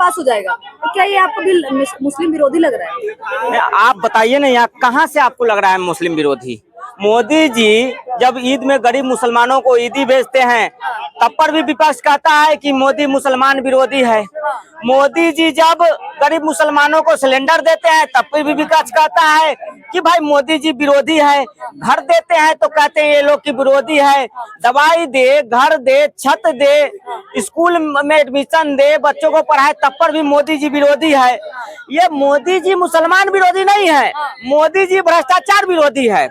पास हो जाएगा। तो क्या ये आपको बिल मुस्लिम विरोधी लग रहा है? आप बताइए ना, यहाँ कहाँ से आपको लग रहा है मुस्लिम विरोधी? मोदी जी जब ईद में गरीब मुसलमानों को ईदी भेजते हैं तब पर भी विपक्ष कहता है कि मोदी मुसलमान विरोधी है। मोदी जी जब गरीब मुसलमानों को सिलेंडर देते हैं तब पर भी विपक्ष कहता है कि भाई मोदी जी विरोधी है। घर देते हैं तो कहते हैं ये लोग की विरोधी है। दवाई दे, घर दे, छत दे, स्कूल में एडमिशन दे, बच्चों को पढ़ाए तब पर भी मोदी जी विरोधी है। ये मोदी जी मुसलमान विरोधी नहीं है, मोदी जी भ्रष्टाचार विरोधी है,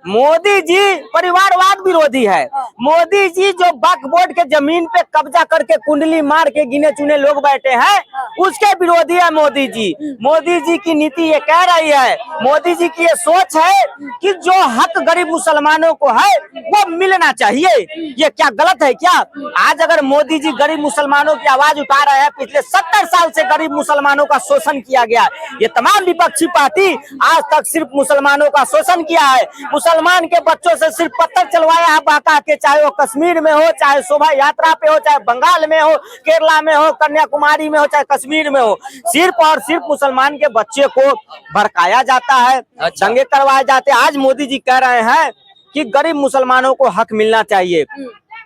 मोदी जी परिवारवाद विरोधी है। मोदी जी जो वक्फ बोर्ड के जमीन पे कब्जा करके कुंडली मार के गिने चुने लोग बैठे हैं उसके विरोधी है मोदी जी। मोदी जी की नीति ये कह रही है, मोदी जी की ये सोच है कि जो हक गरीब मुसलमानों को है वो मिलना चाहिए। ये क्या गलत है क्या? आज अगर मोदी जी गरीब मुसलमानों की आवाज उठा रहे हैं, पिछले 70 साल से गरीब मुसलमानों का शोषण किया गया। ये तमाम विपक्षी पार्टी आज तक सिर्फ मुसलमानों का शोषण किया है। मुसलमान के बच्चों से सिर्फ पत्थर चलवाया है बहका के, चाहे वो कश्मीर में हो, चाहे शोभा यात्रा पे हो, चाहे बंगाल में हो, केरला में हो, कन्याकुमारी में हो, चाहे कश्मीर में हो, सिर्फ और सिर्फ मुसलमान के बच्चे को भड़काया जाता है, दंगे करवाए जाते हैं। आज मोदी जी कह रहे हैं कि गरीब मुसलमानों को हक मिलना चाहिए।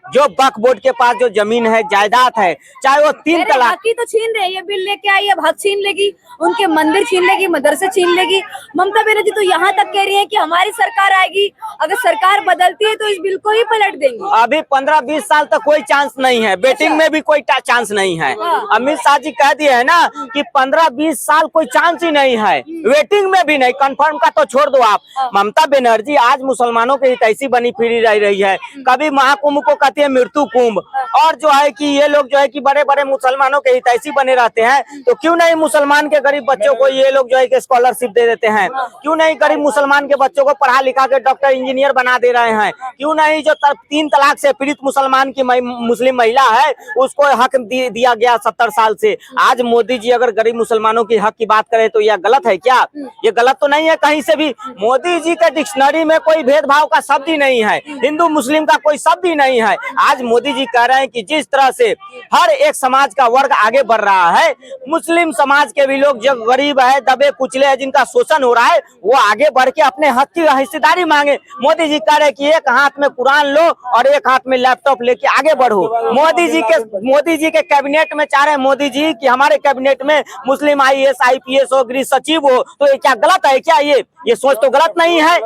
जो वक्फ बोर्ड के पास जो जमीन है, जायदाद है, चाहे वो 3 तलाक हक ही तो छीन रहे हैं। ये बिल लेके आई, अब हक छीन लेगी, उनके मंदिर छीन लेगी, मदरसे छीन लेगी। ममता बनर्जी तो यहाँ तक कह रही है कि हमारी सरकार आएगी, अगर सरकार बदलती है तो इस बिल को ही पलट देंगी। अभी 15-20 साल तक कोई चांस नहीं है, बेटिंग में भी कोई चांस नहीं है। अमित शाह जी कह दिए है ना कि 15-20 साल कोई चांस ही नहीं है, वेटिंग में भी नहीं। कंफर्म का तो छोड़ दो आप। ममता बनर्जी आज मुसलमानों के हितैषी बनी फिरी रही है। कभी महाकुंभ को कहती है मृत्यु कुंभ, और जो है कि ये लोग जो है कि बड़े बड़े मुसलमानों के हितैषी बने रहते हैं। तो क्यों नहीं मुसलमान के गरीब बच्चों को ये लोग जो है कि स्कॉलरशिप दे देते हैं? क्यों नहीं गरीब मुसलमान के बच्चों को पढ़ा लिखा के डॉक्टर इंजीनियर बना दे रहे हैं? क्यों नहीं जो 3 तलाक से पीड़ित मुसलमान की मुस्लिम महिला है उसको हक दिया गया 70 साल से? आज मोदी जी अगर गरीब मुसलमानों की हक की बात करें तो यह गलत है क्या? ये गलत तो नहीं है कहीं से भी। मोदी जी के डिक्शनरी में कोई भेदभाव का शब्द ही नहीं है, हिंदू मुस्लिम का कोई शब्द ही नहीं है। आज मोदी जी कह रहे हैं कि जिस तरह से हर एक समाज का वर्ग आगे बढ़ रहा है, मुस्लिम समाज के भी लोग जो गरीब है, दबे कुचले है, जिनका शोषण हो रहा है, वो आगे बढ़ के अपने हक की हिस्सेदारी मांगे। मोदी जी कह रहे हैं कि एक हाथ में कुरान लो और एक हाथ में लैपटॉप लेके आगे बढ़ो। मोदी जी के कैबिनेट में चाह रहे हैं मोदी जी कि हमारे कैबिनेट में मुस्लिम IAS IPS हो, गृह सचिव हो। तो ये क्या गलत है क्या? ये सोच तो गलत नहीं है।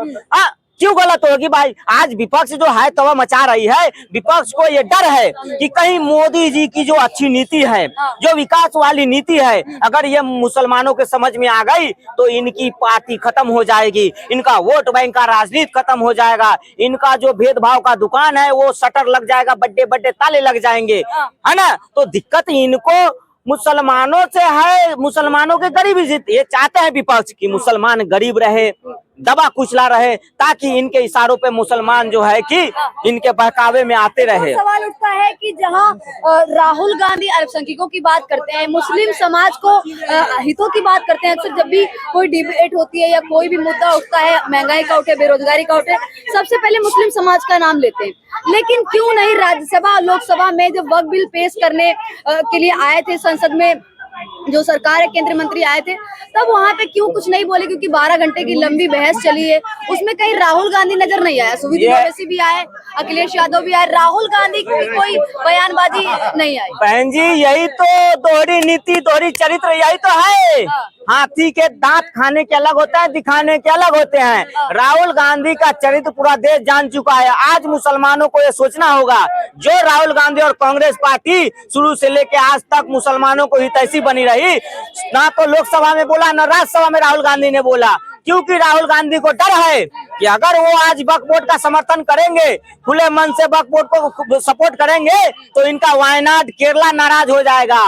क्यों गलत होगी भाई? आज विपक्ष जो है तवा मचा रही है। विपक्ष को ये डर है कि कहीं मोदी जी की जो अच्छी नीति है, जो विकास वाली नीति है, अगर ये मुसलमानों के समझ में आ गई तो इनकी पार्टी खत्म हो जाएगी, इनका वोट बैंक का राजनीति खत्म हो जाएगा, इनका जो भेदभाव का दुकान है वो शटर लग जाएगा, बड़े ताले लग जाएंगे, है ना? तो दिक्कत इनको मुसलमानों से है, मुसलमानों के गरीबी से। ये चाहते हैं विपक्ष की मुसलमान गरीब रहे, दबा कुचला रहे, ताकि इनके इशारों पे मुसलमान जो है कि इनके बहकावे में आते रहे। सवाल उठता है कि जहां राहुल गांधी अल्पसंख्यकों की बात करते हैं, मुस्लिम समाज को हितों की बात करते हैं, अक्सर जब भी कोई डिबेट होती है या कोई भी मुद्दा उठता है, महंगाई का उठे, बेरोजगारी का उठे, सबसे पहले मुस्लिम समाज का नाम लेते हैं। लेकिन क्यों नहीं राज्यसभा लोकसभा में जब वक्फ बिल पेश करने के लिए आए थे संसद में, जो सरकार है, केंद्रीय मंत्री आए थे, तब वहां पे क्यों कुछ नहीं बोले? क्योंकि 12 घंटे की लंबी बहस चली है, उसमें कहीं राहुल गांधी नजर नहीं आया। सुविधा ओवैसी भी आए, अखिलेश यादव भी आए, राहुल गांधी की कोई बयानबाजी नहीं आई। बहन जी, यही तो दोहरी नीति, दोहरी चरित्र, यही तो है। हाथी के दांत खाने के अलग होता है, दिखाने के अलग होते हैं। राहुल गांधी का चरित्र पूरा देश जान चुका है। आज मुसलमानों को ये सोचना होगा, जो राहुल गांधी और कांग्रेस पार्टी शुरू से लेके आज तक मुसलमानों को हितैषी बनी रही, ना तो लोकसभा में बोला, ना राज्यसभा में राहुल गांधी ने बोला। क्योंकि राहुल गांधी को डर है कि अगर वो आज वक्फ बोर्ड का समर्थन करेंगे, खुले मन से वक्फ बोर्ड को सपोर्ट करेंगे, तो इनका वायनाड, केरला नाराज हो जाएगा,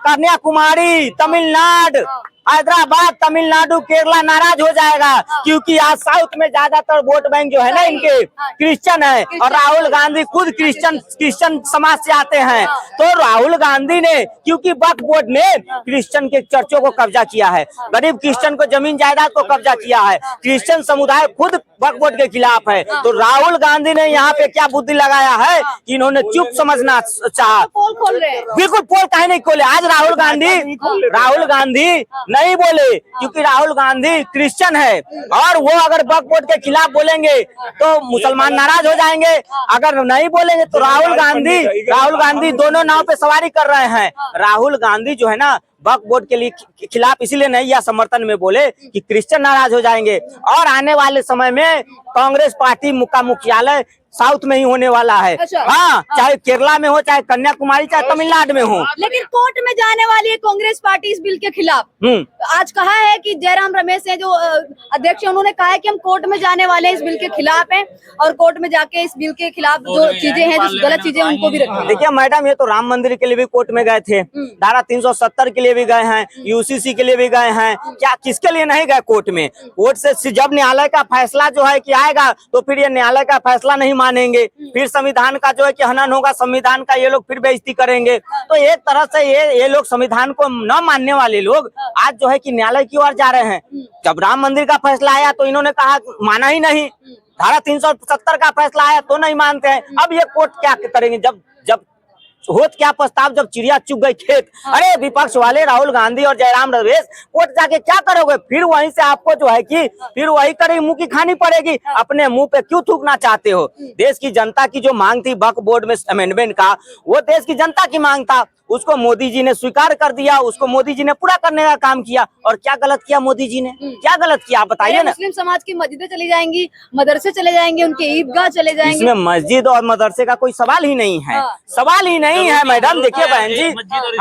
कन्याकुमारी, तमिलनाडु, हैदराबाद, तमिलनाडु, केरला नाराज हो जाएगा, क्योंकि आज साउथ में ज्यादातर वोट बैंक जो है ना इनके क्रिश्चियन है, और राहुल गांधी खुद क्रिश्चियन समाज से आते हैं। तो राहुल गांधी ने, क्योंकि वक्फ बोर्ड ने क्रिश्चियन के चर्चों को कब्जा किया है, गरीब क्रिश्चियन को जमीन जायदाद को कब्जा किया है, क्रिश्चियन समुदाय खुद वक्फ बोर्ड के खिलाफ है। तो राहुल गांधी ने यहाँ पे क्या बुद्धि लगाया है कि इन्होंने चुप समझना चाहा। पोल खोल रहे हैं। बिल्कुल पोल काहे नहीं खोले। आज राहुल गांधी नहीं बोले, क्योंकि राहुल गांधी क्रिश्चियन है, और वो अगर वक्फ बोर्ड के खिलाफ बोलेंगे तो मुसलमान नाराज हो जाएंगे, अगर नहीं बोलेंगे तो राहुल गांधी दोनों नाव पे सवारी कर रहे हैं। राहुल गांधी जो है ना वक्फ बोर्ड के लिए खिलाफ इसीलिए नहीं या समर्थन में बोले कि क्रिश्चियन नाराज हो जाएंगे, और आने वाले समय में कांग्रेस पार्टी का मुख्यालय साउथ में ही होने वाला है। अच्छा। हाँ, चाहे केरला में हो, चाहे कन्याकुमारी, चाहे तमिलनाडु में हो। लेकिन कोर्ट में जाने वाली है कांग्रेस पार्टी इस बिल के खिलाफ। आज कहा है कि जयराम रमेश है जो अध्यक्ष है, उन्होंने कहा है कि हम कोर्ट में जाने वाले हैं, इस बिल के खिलाफ हैं, और कोर्ट में जाके इस बिल के खिलाफ जो चीजें हैं, जो गलत चीजें उनको भी रखेंगे। देखिए मैडम, ये तो राम मंदिर के लिए भी कोर्ट में गए थे, धारा 370 के लिए भी गए हैं, यूसीसी के लिए भी गए हैं, क्या किसके लिए नहीं गए कोर्ट में? कोर्ट से जब न्यायालय का फैसला जो है कि आएगा, तो फिर ये न्यायालय का फैसला नहीं मानेंगे, फिर संविधान का जो है कि हनन होगा, संविधान का ये लोग फिर बेइज्जती करेंगे। तो एक तरह से ये लोग संविधान को न मानने वाले लोग आज जो है कि न्यायालय की ओर जा रहे हैं। जब राम मंदिर का फैसला आया तो इन्होंने कहा माना ही नहीं, धारा 370 का फैसला आया तो नहीं मानते हैं। अब ये कोर्ट क्या करेंगे? जब होत क्या पछताव जब चिड़िया चुग गई खेत। अरे विपक्ष वाले राहुल गांधी और जयराम रमेश, कोर्ट जाके क्या करोगे? फिर वहीं से आपको जो है कि फिर वही करेगी, मुंह की खानी पड़ेगी। अपने मुंह पे क्यों थूकना चाहते हो? देश की जनता की जो मांग थी वक्फ बोर्ड में अमेंडमेंट का, वो देश की जनता की मांग था, उसको मोदी जी ने स्वीकार कर दिया, उसको मोदी जी ने पूरा करने का काम किया। और क्या गलत किया मोदी जी ने? क्या गलत किया आप बताइए ना? मुस्लिम समाज की मस्जिदें चली जाएंगी, मदरसे चले जाएंगे, उनके ईदगाह चले जाएंगे। इसमें मस्जिद और मदरसे का कोई सवाल ही नहीं है, सवाल ही नहीं है मैडम। देखिए बहन जी,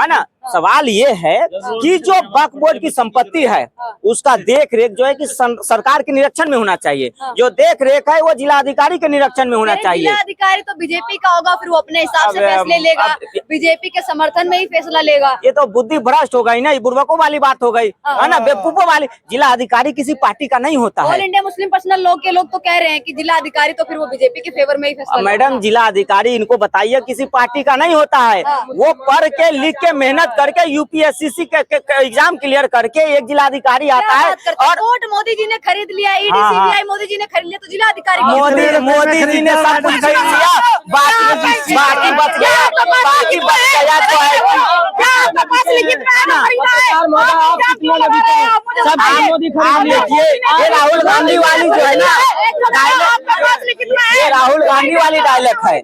है ना, सवाल ये है कि जो वक्फ बोर्ड की संपत्ति है उसका देख रेख जो है कि सरकार के निरीक्षण में होना चाहिए। जो देख रेख है वो जिलाधिकारी के निरीक्षण में होना चाहिए। जिलाधिकारी तो बीजेपी का होगा, फिर वो अपने हिसाब से फैसले लेगा, बीजेपी के समर्थन में ही फैसला लेगा। ये तो बुद्धि भ्रष्ट हो गई ना, बुर्बकों वाली बात हो गई, है ना, बेवकूफों वाली। जिलाधिकारी किसी पार्टी का नहीं होता है। All India Muslim personal law के लोग तो कह रहे हैं कि जिलाधिकारी तो फिर वो बीजेपी के फेवर में ही फैसला। मैडम जिलाधिकारी इनको बताइए किसी पार्टी का नहीं होता है। वो पढ़ के लिख के मेहनत करके यूपीएससी के एग्जाम क्लियर करके एक जिलाधिकारी आता है। और कोर्ट मोदी जी ने खरीद लिया, ईडी सीबीआई मोदी जी ने खरीद लिया, तो जिलाधिकारी मोदी जी ने सब कुछ खरीद लिया, बाकी बच गया तो है। ये राहुल गांधी वाली जो है ना, ये राहुल गांधी वाली डायलॉग है,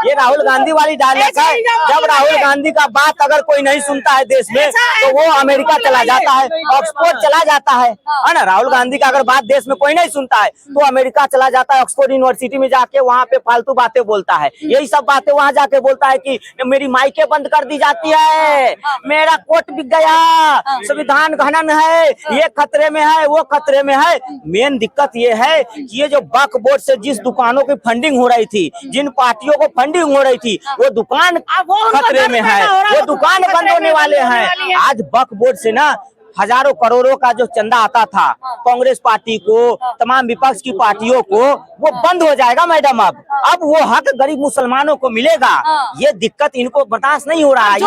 ये राहुल गांधी वाली डायलॉग है। जब राहुल गांधी का बात अगर कोई नहीं सुनता है देश में, तो वो अमेरिका चला जाता है, ऑक्सफोर्ड चला जाता है ना। राहुल गांधी का अगर बात देश में कोई नहीं सुनता है तो अमेरिका चला जाता है, ऑक्सफोर्ड यूनिवर्सिटी में जाके वहाँ पे फालतू बातें बोलता है। यही सब बातें वहाँ जाके बोलता है कि मेरी माइकें बंद कर दी जाती है, मेरा कोर्ट बिक गया, संविधान का हनन है, ये खतरे में है, वो खतरे में है। मेन दिक्कत ये है कि ये जो वक्फ बोर्ड से जिस दुकानों की फंडिंग हो रही थी, जिन पार्टियों को फंडिंग हो रही थी, वो दुकान खतरे में है, वो दुकान बंद होने वाले हैं। आज वक्फ बोर्ड से ना हजारों करोड़ों का जो चंदा आता था कांग्रेस पार्टी को, तमाम विपक्ष की पार्टियों को, वो बंद हो जाएगा मैडम। अब वो हक गरीब मुसलमानों को मिलेगा। ये दिक्कत इनको बर्दाश्त नहीं हो रहा है।